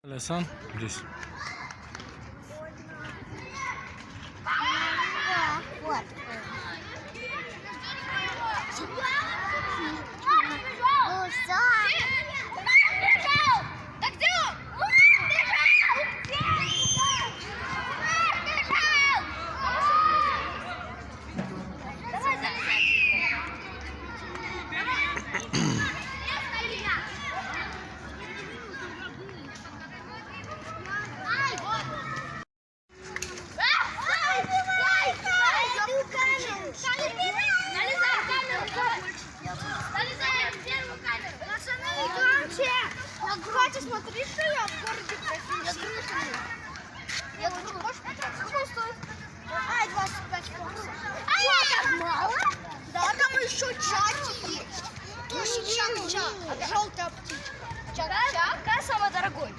Лясан, здесь. Вот. Смотри, что я в городе красивый. Я хочу, можешь потратить? Сколько стоит? Ай, 25 баксов. Что, так мало? Да, там еще чаки есть. Еще чак-чак. Желтая птичка. Чак-чак? Какая самая дорогой?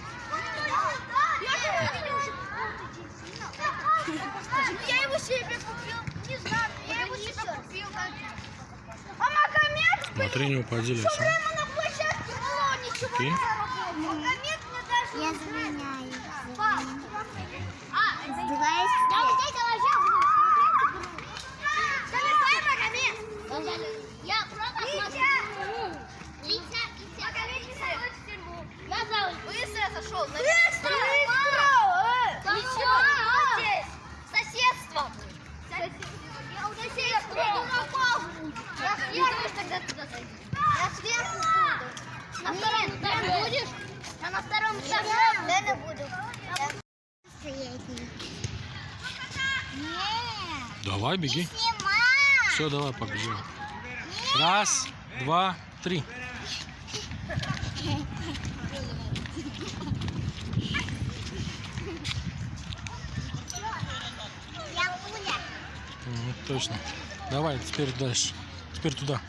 Я его себе купил. Не знаю, я его себе купил. А Магомед? Смотри, не упади, Лясан. Все время на площадке было, ничего не заработал. Я заменяю. Я просто смотрю. Быстро зашел. Быстро! Ничего, здесь. Соседство. Я тогда туда зайду. Я сверху буду. На втором этаже будешь? А на втором этаже? Да, не буду. Давай, беги. Все, давай, побежим. Раз, два, три. Я Уля. Точно. Давай, теперь дальше. Теперь туда.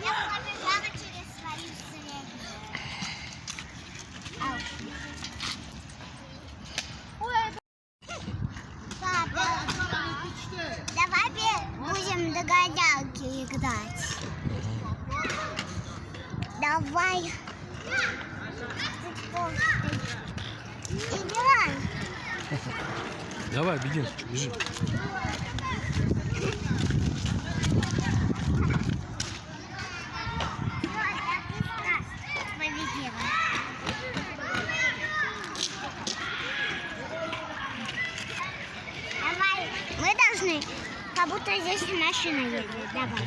Я побежала через свою среднюю. Папа, давай будем догадалки играть. Давай. Играем. Давай, беги, бежи. Давай. Мы должны, как будто здесь машина едет. Давай.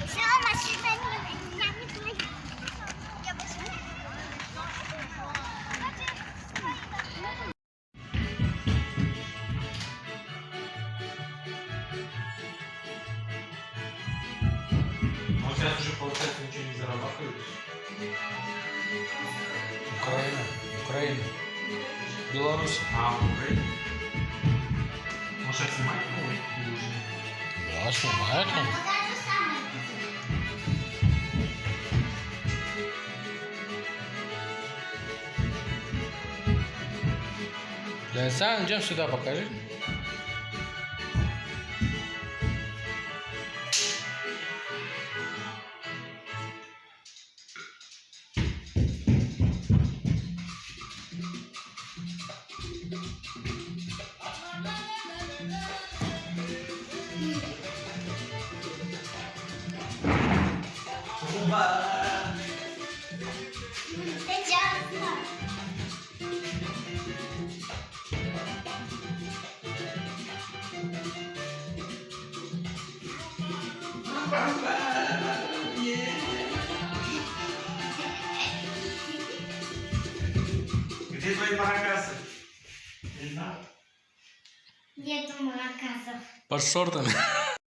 Все, машина не сейчас уже, получается, ничего не зарабатываешь? Украина. Украина. Беларусь. А, Украина? Может, сейчас снимать новый? Или уже нет? Да, снимает он. Сам идем сюда, покажи. Где твои маракасы? Не знаю. Нету маракасов. Под шортами.